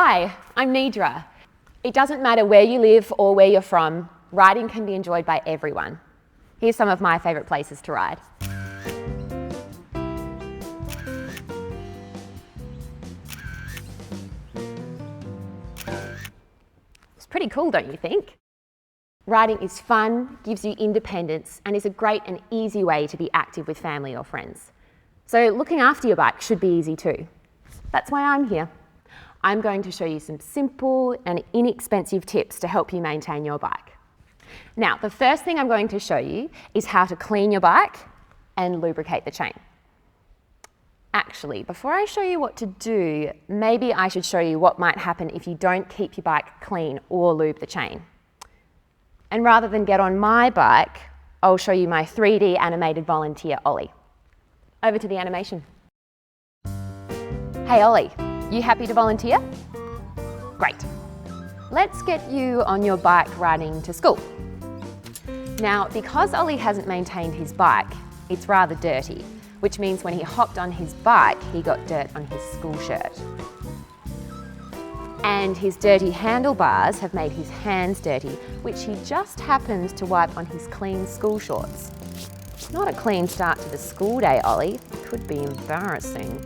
Hi, I'm Nidra. It doesn't matter where you live or where you're from, riding can be enjoyed by everyone. Here's some of my favourite places to ride. It's pretty cool, don't you think? Riding is fun, gives you independence, and is a great and easy way to be active with family or friends. So looking after your bike should be easy too. That's why I'm here. I'm going to show you some simple and inexpensive tips to help you maintain your bike. Now, the first thing I'm going to show you is how to clean your bike and lubricate the chain. Actually, before I show you what to do, maybe I should show you what might happen if you don't keep your bike clean or lube the chain. And rather than get on my bike, I'll show you my 3D animated volunteer, Ollie. Over to the animation. Hey Ollie, you happy to volunteer? Great. Let's get you on your bike riding to school. Now, because Ollie hasn't maintained his bike, it's rather dirty, which means when he hopped on his bike, he got dirt on his school shirt. And his dirty handlebars have made his hands dirty, which he just happened to wipe on his clean school shorts. Not a clean start to the school day, Ollie. Could be embarrassing.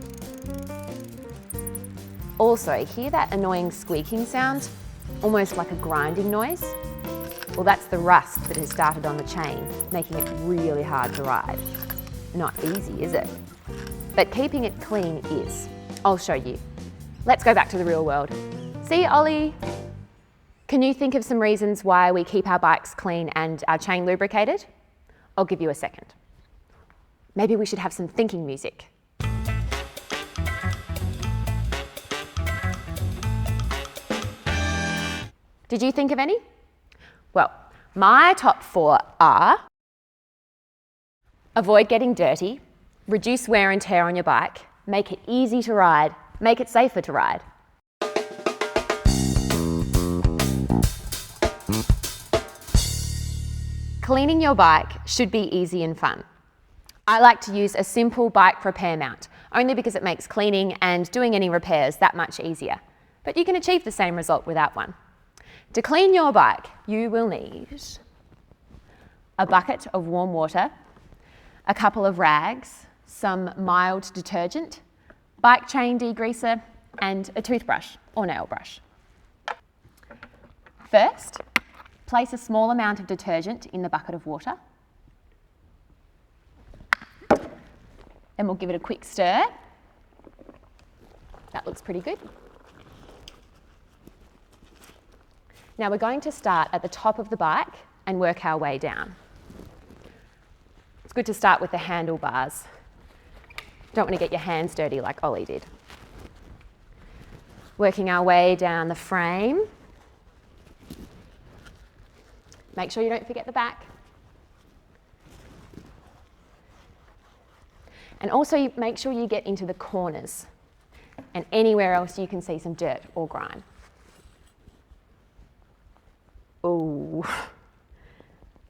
Also, hear that annoying squeaking sound? Almost like a grinding noise? Well, that's the rust that has started on the chain, making it really hard to ride. Not easy, is it? But keeping it clean is. I'll show you. Let's go back to the real world. See, Ollie? Can you think of some reasons why we keep our bikes clean and our chain lubricated? I'll give you a second. Maybe we should have some thinking music. Did you think of any? Well, my top 4 are: avoid getting dirty, reduce wear and tear on your bike, make it easy to ride, make it safer to ride. Cleaning your bike should be easy and fun. I like to use a simple bike repair mount, only because it makes cleaning and doing any repairs that much easier. But you can achieve the same result without one. To clean your bike, you will need a bucket of warm water, a couple of rags, some mild detergent, bike chain degreaser, and a toothbrush or nail brush. First, place a small amount of detergent in the bucket of water. Then we'll give it a quick stir. That looks pretty good. Now we're going to start at the top of the bike and work our way down. It's good to start with the handlebars. Don't want to get your hands dirty like Ollie did. Working our way down the frame. Make sure you don't forget the back. And also make sure you get into the corners and anywhere else you can see some dirt or grime. Ooh,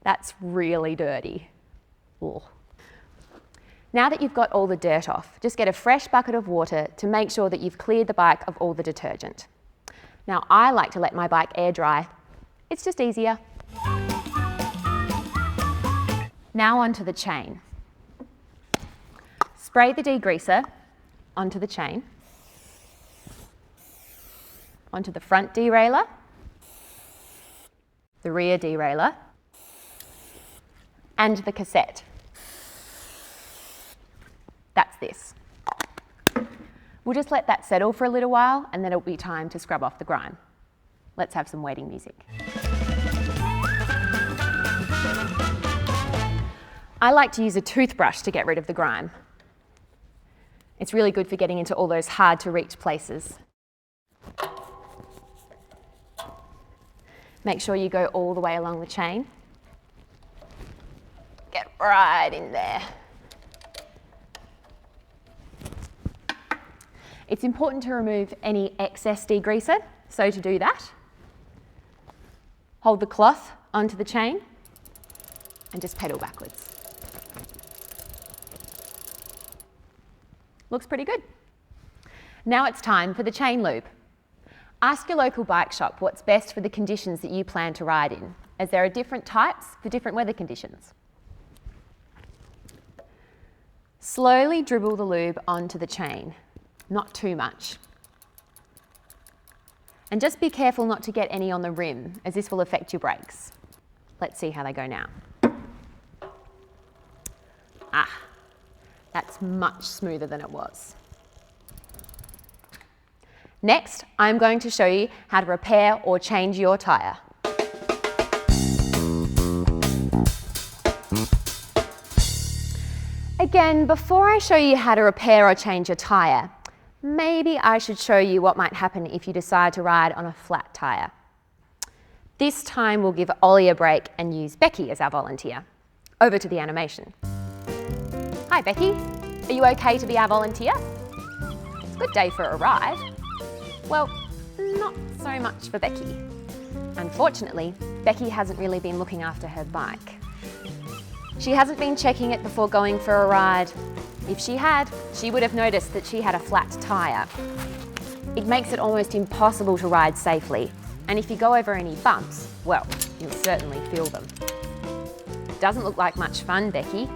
that's really dirty. Ooh. Now that you've got all the dirt off, just get a fresh bucket of water to make sure that you've cleared the bike of all the detergent. Now, I like to let my bike air dry. It's just easier. Now onto the chain. Spray the degreaser onto the chain, onto the front derailleur, the rear derailleur, and the cassette. That's this. We'll just let that settle for a little while and then it'll be time to scrub off the grime. Let's have some waiting music. I like to use a toothbrush to get rid of the grime. It's really good for getting into all those hard to reach places. Make sure you go all the way along the chain. Get right in there. It's important to remove any excess degreaser, so to do that, hold the cloth onto the chain and just pedal backwards. Looks pretty good. Now it's time for the chain lube. Ask your local bike shop what's best for the conditions that you plan to ride in, as there are different types for different weather conditions. Slowly dribble the lube onto the chain, not too much. And just be careful not to get any on the rim, as this will affect your brakes. Let's see how they go now. That's much smoother than it was. Next, I'm going to show you how to repair or change your tyre. Again, before I show you how to repair or change your tyre, maybe I should show you what might happen if you decide to ride on a flat tyre. This time we'll give Ollie a break and use Becky as our volunteer. Over to the animation. Hi Becky, are you okay to be our volunteer? It's a good day for a ride. Well, not so much for Becky. Unfortunately, Becky hasn't really been looking after her bike. She hasn't been checking it before going for a ride. If she had, she would have noticed that she had a flat tyre. It makes it almost impossible to ride safely, and if you go over any bumps, well, you'll certainly feel them. Doesn't look like much fun, Becky.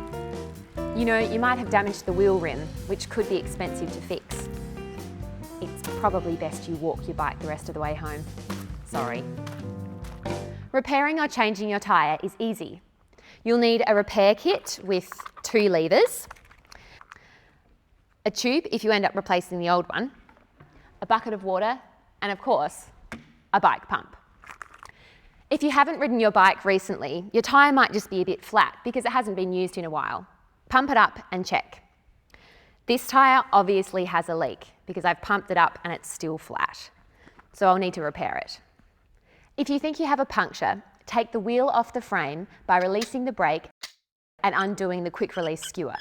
You know, you might have damaged the wheel rim, which could be expensive to fix. It's probably best you walk your bike the rest of the way home. Sorry. Repairing or changing your tyre is easy. You'll need a repair kit with 2 levers, a tube if you end up replacing the old one, a bucket of water, and of course, a bike pump. If you haven't ridden your bike recently, your tyre might just be a bit flat because it hasn't been used in a while. Pump it up and check. This tyre obviously has a leak because I've pumped it up and it's still flat, so I'll need to repair it. If you think you have a puncture, take the wheel off the frame by releasing the brake and undoing the quick release skewer.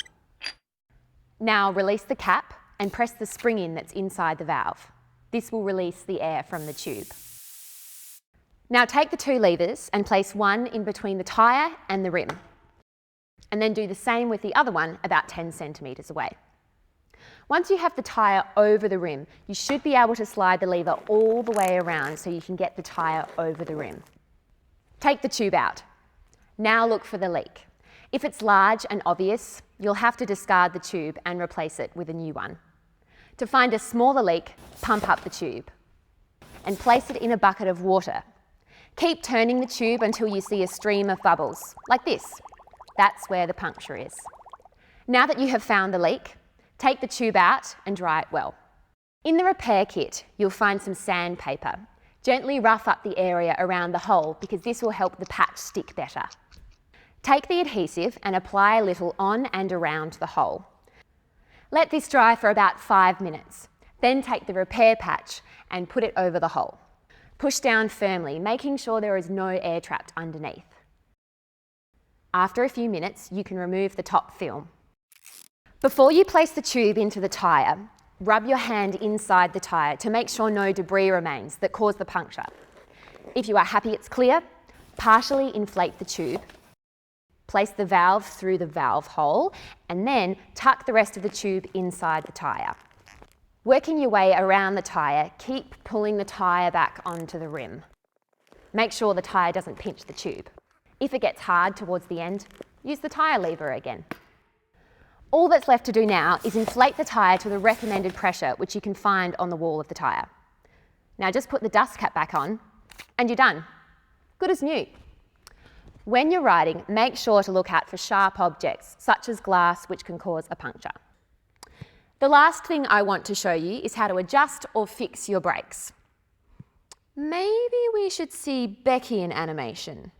Now release the cap and press the spring in that's inside the valve. This will release the air from the tube. Now take the 2 levers and place one in between the tyre and the rim, and then do the same with the other one about 10 centimetres away. Once you have the tyre over the rim, you should be able to slide the lever all the way around so you can get the tyre over the rim. Take the tube out. Now look for the leak. If it's large and obvious, you'll have to discard the tube and replace it with a new one. To find a smaller leak, pump up the tube and place it in a bucket of water. Keep turning the tube until you see a stream of bubbles, like this. That's where the puncture is. Now that you have found the leak, take the tube out and dry it well. In the repair kit, you'll find some sandpaper. Gently rough up the area around the hole because this will help the patch stick better. Take the adhesive and apply a little on and around the hole. Let this dry for about 5 minutes. Then take the repair patch and put it over the hole. Push down firmly, making sure there is no air trapped underneath. After a few minutes, you can remove the top film. Before you place the tube into the tyre, rub your hand inside the tyre to make sure no debris remains that caused the puncture. If you are happy it's clear, partially inflate the tube, place the valve through the valve hole, and then tuck the rest of the tube inside the tyre. Working your way around the tyre, keep pulling the tyre back onto the rim. Make sure the tyre doesn't pinch the tube. If it gets hard towards the end, use the tyre lever again. All that's left to do now is inflate the tyre to the recommended pressure, which you can find on the wall of the tyre. Now just put the dust cap back on and you're done. Good as new. When you're riding, make sure to look out for sharp objects, such as glass, which can cause a puncture. The last thing I want to show you is how to adjust or fix your brakes. Maybe we should see Becky in animation.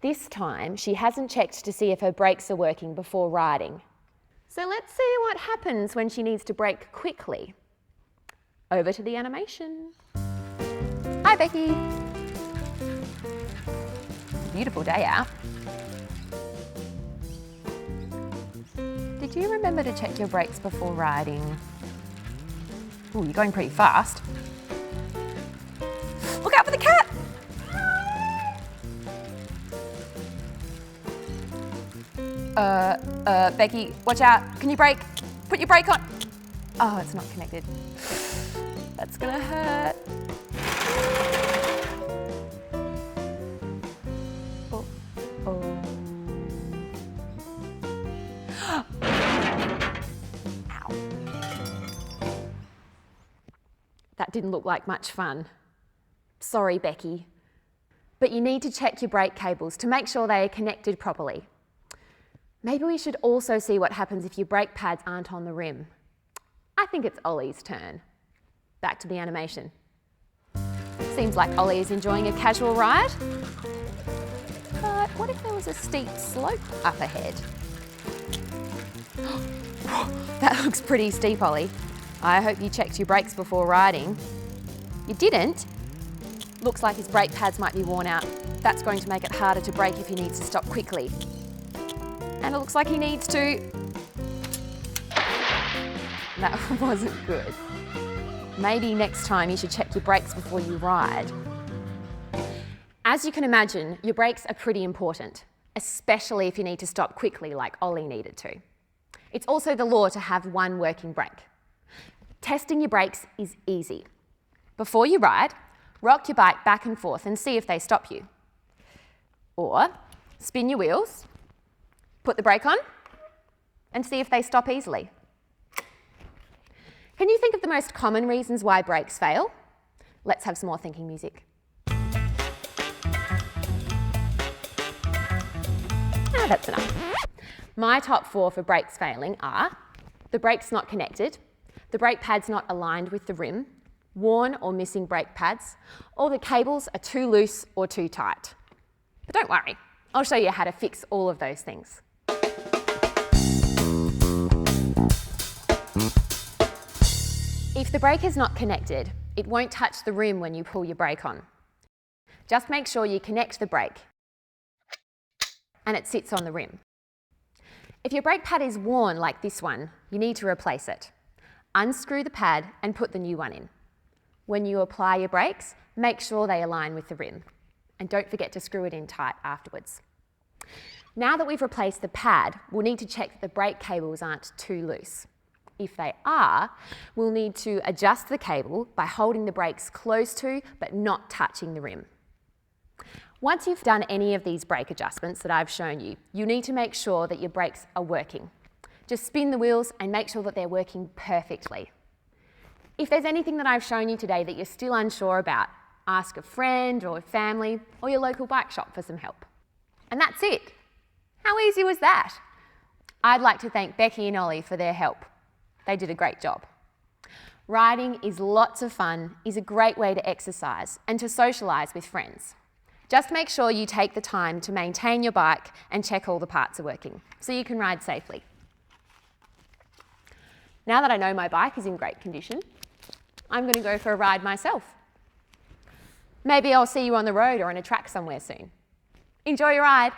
This time, she hasn't checked to see if her brakes are working before riding. So let's see what happens when she needs to brake quickly. Over to the animation. Hi, Becky. Beautiful day out. Did you remember to check your brakes before riding? Ooh, you're going pretty fast. Look out for the cat! Becky, watch out. Can you brake? Put your brake on. Oh, it's not connected. That's gonna hurt. Oh, oh. Ow. That didn't look like much fun. Sorry, Becky. But you need to check your brake cables to make sure they are connected properly. Maybe we should also see what happens if your brake pads aren't on the rim. I think it's Ollie's turn. Back to the animation. Seems like Ollie is enjoying a casual ride. But what if there was a steep slope up ahead? That looks pretty steep, Ollie. I hope you checked your brakes before riding. You didn't? Looks like his brake pads might be worn out. That's going to make it harder to brake if he needs to stop quickly. And it looks like he needs to... That wasn't good. Maybe next time you should check your brakes before you ride. As you can imagine, your brakes are pretty important, especially if you need to stop quickly like Ollie needed to. It's also the law to have one working brake. Testing your brakes is easy. Before you ride, rock your bike back and forth and see if they stop you. Or spin your wheels, put the brake on, and see if they stop easily. Can you think of the most common reasons why brakes fail? Let's have some more thinking music. That's enough. My top 4 for brakes failing are the brake's not connected, the brake pad's not aligned with the rim, worn or missing brake pads, or the cables are too loose or too tight. But don't worry, I'll show you how to fix all of those things. If the brake is not connected, it won't touch the rim when you pull your brake on. Just make sure you connect the brake and it sits on the rim. If your brake pad is worn like this one, you need to replace it. Unscrew the pad and put the new one in. When you apply your brakes, make sure they align with the rim. And don't forget to screw it in tight afterwards. Now that we've replaced the pad, we'll need to check that the brake cables aren't too loose. If they are, we'll need to adjust the cable by holding the brakes close to but not touching the rim. Once you've done any of these brake adjustments that I've shown you, you need to make sure that your brakes are working. Just spin the wheels and make sure that they're working perfectly. If there's anything that I've shown you today that you're still unsure about, ask a friend or family or your local bike shop for some help. And that's it. How easy was that? I'd like to thank Becky and Ollie for their help. They did a great job. Riding is lots of fun, is a great way to exercise and to socialise with friends. Just make sure you take the time to maintain your bike and check all the parts are working so you can ride safely. Now that I know my bike is in great condition, I'm going to go for a ride myself. Maybe I'll see you on the road or on a track somewhere soon. Enjoy your ride.